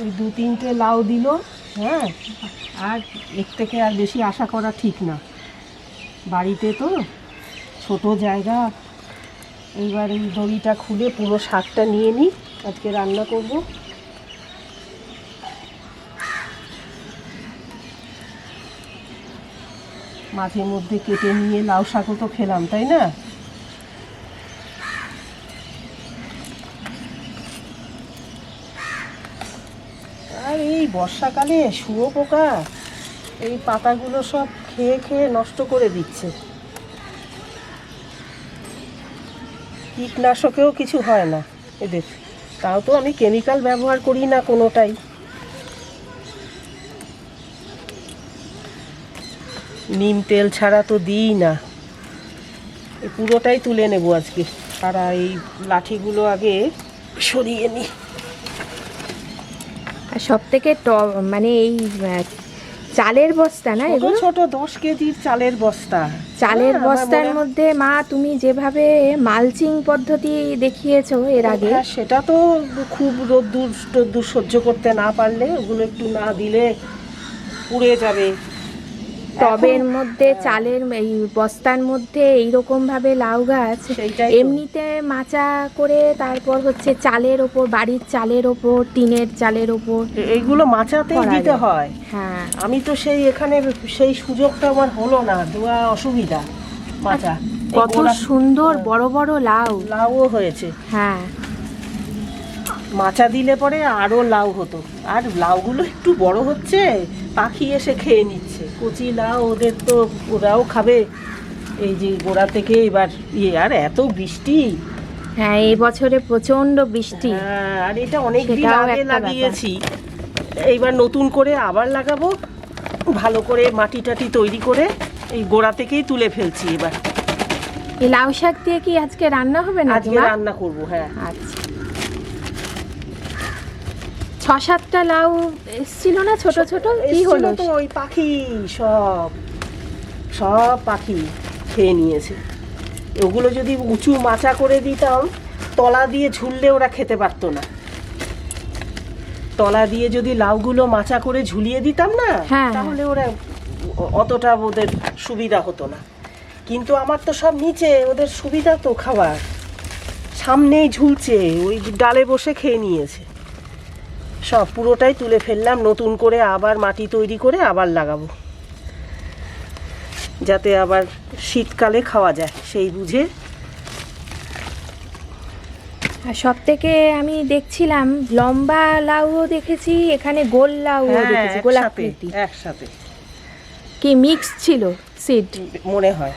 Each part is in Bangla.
ওই 2-3টে লাউ দিল। হ্যাঁ, আর এর থেকে আর বেশি আশা করা ঠিক না, বাড়িতে তো ছোট জায়গা। এইবার এই দড়িটা খুলে পুরো শাকটা নিয়ে নিই, আজকে রান্না করব। মাঝে মধ্যে কেটে নিয়ে লাউ শাকও তো খেলাম, তাই না? আর এই বর্ষাকালে শুঁয়োপোকা এই পাতাগুলো সব খেয়ে খেয়ে নষ্ট করে দিচ্ছে। কীটনাশকেও কিছু হয় না এদের, তাও তো আমি কেমিক্যাল ব্যবহার করি না কোনোটাই। নিম তেল ছাড়া তো দিই না। এই পুরোটাই তুলে নেব আজকে। আর এই লাঠিগুলো আগে সরিয়ে নিই। আর সব থেকে মানে এই চালের বস্তা না, ছোট ছোট 10 কেজির চালের বস্তা। চালের বস্তার মধ্যে মা তুমি যেভাবে মালচিং পদ্ধতি দেখিয়েছো এর আগে, সেটা তো খুব রোদ্দুর সহ্য করতে না পারলে ওগুলো একটু না দিলে পুড়ে যাবে। টবের মধ্যে চালের এই বস্তার মধ্যে এইরকম ভাবে লাউ গাছ এমনিতে মাচা করে, তারপর হচ্ছে চালের ওপর, বাড়ির চালের ওপর, টিনের চালের ওপর এইগুলো মাচাতেই দিতে হয়। হ্যাঁ, আমি তো সেই এখানে সেই সুযোগটা আমার হলো না, দেওয়া অসুবিধা। মাচা কত সুন্দর বড় বড় লাউও হয়েছে। হ্যাঁ, মাচা দিলে পরে আরো লাউ হতো। আর লাউগুলো একটু বড় হচ্ছে, পাখি এসে খেয়ে নিচ্ছে। কচি লাউ ওদের তো ওরাও খাবে। এই যে গোড়া থেকে এবার আর এত বৃষ্টি। হ্যাঁ, এই বছরে প্রচন্ড বৃষ্টি। হ্যাঁ, আর এটা অনেক দিন আগে লাগিয়েছি, এইবার নতুন করে আবার লাগাবো। ভালো করে মাটি টাটি তৈরি করে এই গোড়া থেকেই তুলে ফেলছি এবার। এই লাউ শাক দিয়ে কি আজকে রান্না হবে না? আজকে রান্না করব। হ্যাঁ, আচ্ছা। 6-7টা লাউ এসেছিল না ছোট ছোট, কি হলো? তো ওই পাখি সব পাখি খেয়ে নিয়েছে। ওগুলো যদি উঁচু মাচা করে দিতাম, তলা দিয়ে ঝুললে ওরা খেতে পারতো না। তলা দিয়ে যদি লাউগুলো মাচা করে ঝুলিয়ে দিতাম না, তাহলে ওরা অতটা ওদের সুবিধা হতো না। কিন্তু আমার তো সব নিচে, ওদের সুবিধা তো খাবার সামনেই ঝুলছে, ওই ডালে বসে খেয়ে নিয়েছে। সব পুরোটাই তুলে ফেললাম, নতুন করে আবার মাটি তৈরি করে আবার লাগাবো, যাতে আবার শীতকালে খাওয়া যায় সেই বুঝে। আর সব থেকে আমি দেখছিলাম লম্বা লাউও দেখেছি, এখানে গোল লাউও দেখেছি, গোলাকৃতি একসাথে। কি মিক্স ছিল সিড মনে হয়।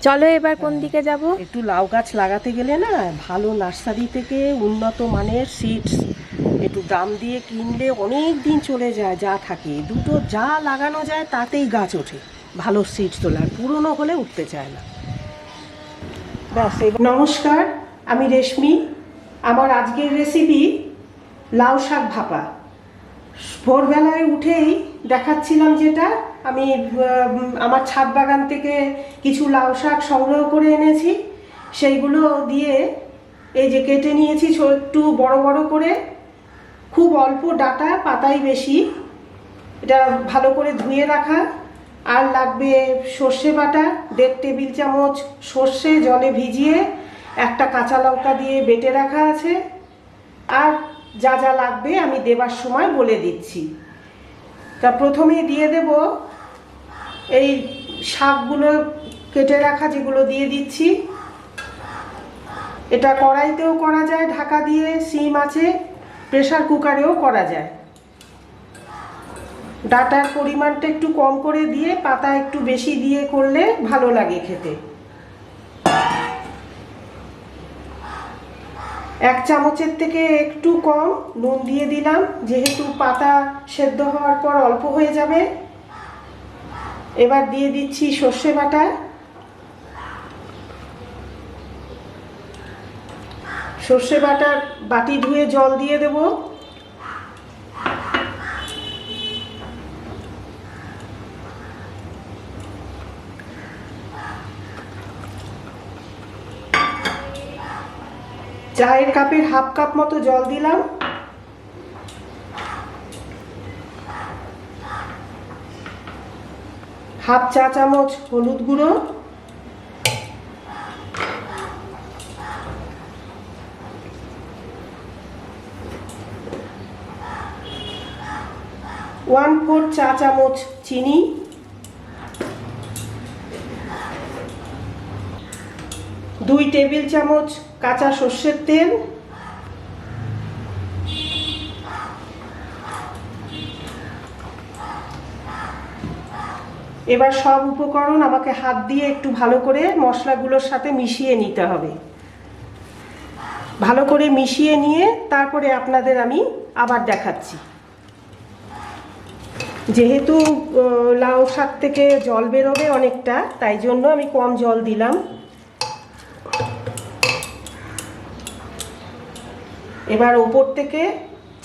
চলো এবার কোন দিকে যাব? একটু লাউ গাছ লাগাতে গেলে না, ভালো নার্সারি থেকে উন্নত মানের সিডস একটু দাম দিয়ে কিনলে অনেক দিন চলে যায়। যা থাকে দুটো যা লাগানো যায় তাতেই গাছ ওঠে। ভালো সিডস তোলার, পুরনো হলে উঠতে চায় না। ব্যাস। নমস্কার, আমি রেশমি। আমার আজকের রেসিপি লাউ শাক ভাপা। ভোরবেলায় উঠেই দেখাচ্ছিলাম যেটা, আমি আমার ছাদ বাগান থেকে কিছু লাউ শাক সংগ্রহ করে এনেছি। সেইগুলো দিয়ে এই যে কেটে নিয়েছি একটু বড় বড় করে, খুব অল্প ডাঁটা, পাতাই বেশি। এটা ভালো করে ধুয়ে রাখা। আর লাগবে সর্ষে বাটা 1.5 টেবিল চামচ, সর্ষে জলে ভিজিয়ে একটা কাঁচা লঙ্কা দিয়ে বেটে রাখা আছে। আর যা যা লাগবে আমি দেবার সময় বলে দিচ্ছি। তা প্রথমেই দিয়ে দেব এই শাকগুলো কেটে রাখা, যেগুলো দিয়ে দিচ্ছি। এটা কড়াইতেও করা যায় ঢাকা দিয়ে, সিম আছে, প্রেসার কুকারেও করা যায়। ডাটার পরিমাণটা একটু কম করে দিয়ে, পাতা একটু বেশি দিয়ে করলে ভালো লাগে খেতে। 1 চামচের থেকে একটু কম নুন দিয়ে দিলাম, যেহেতু পাতা সেদ্ধ হওয়ার পর অল্প হয়ে যাবে। এবার দিয়ে দিচ্ছি সর্ষে বাটা। সর্ষে বাটার বাটি ধুয়ে জল দিয়ে দেব। চায়ের কাপের 1/2 কাপ মতো জল দিলাম। হাফ চা চামচ হলুদ গুঁড়ো, 1/4 চা চামচ চিনি, 2 টেবিল চামচ কাঁচা সর্ষের তেল, এবার সব উপকরণ আমাকে হাত দিয়ে একটু ভালো করে মশলাগুলোর সাথে মিশিয়ে নিতে হবে। ভালো করে মিশিয়ে নিয়ে তারপরে আপনাদের আমি আবার দেখাচ্ছি। যেহেতু লাউ শাক থেকে জল বেরোবে অনেকটা, তাই জন্য আমি কম জল দিলাম। এবার ওপর থেকে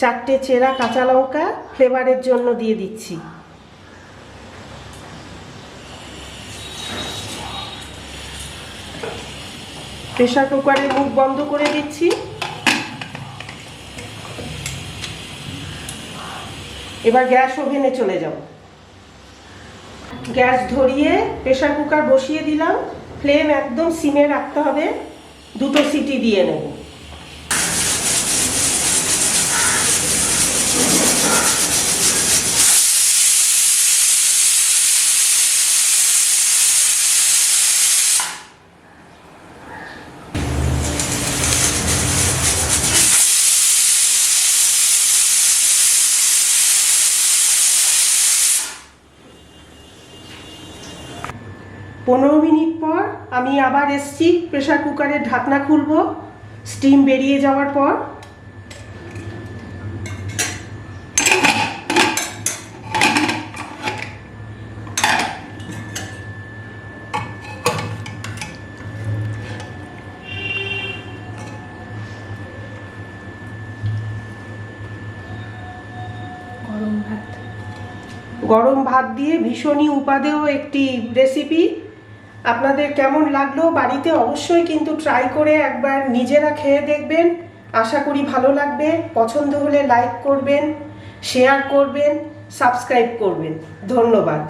4টে চেরা কাঁচা লঙ্কা ফ্লেভারের জন্য দিয়ে দিচ্ছি। প্রেসার কুকারের মুখ বন্ধ করে দিচ্ছি। এবার গ্যাস ওভেনে চলে যাব। গ্যাস ধরিয়ে প্রেসার কুকার বসিয়ে দিলাম। ফ্লেম একদম সিমে রাখতে হবে। 2টো সিটি দিয়ে নেব। পনেরো মিনিট পর আমি আবার এসছি। প্রেসার কুকারের ঢাকনা খুলব স্টিম বেরিয়ে যাওয়ার পর। গরম ভাত দিয়ে ভীষণই উপাদেয় একটি রেসিপি। আপনাদের কেমন লাগলো বাড়িতে অবশ্যই কিন্তু ট্রাই করে একবার নিজেরা খেয়ে দেখবেন। আশা করি ভালো লাগবে। পছন্দ হলে লাইক করবেন, শেয়ার করবেন, সাবস্ক্রাইব করবেন। ধন্যবাদ।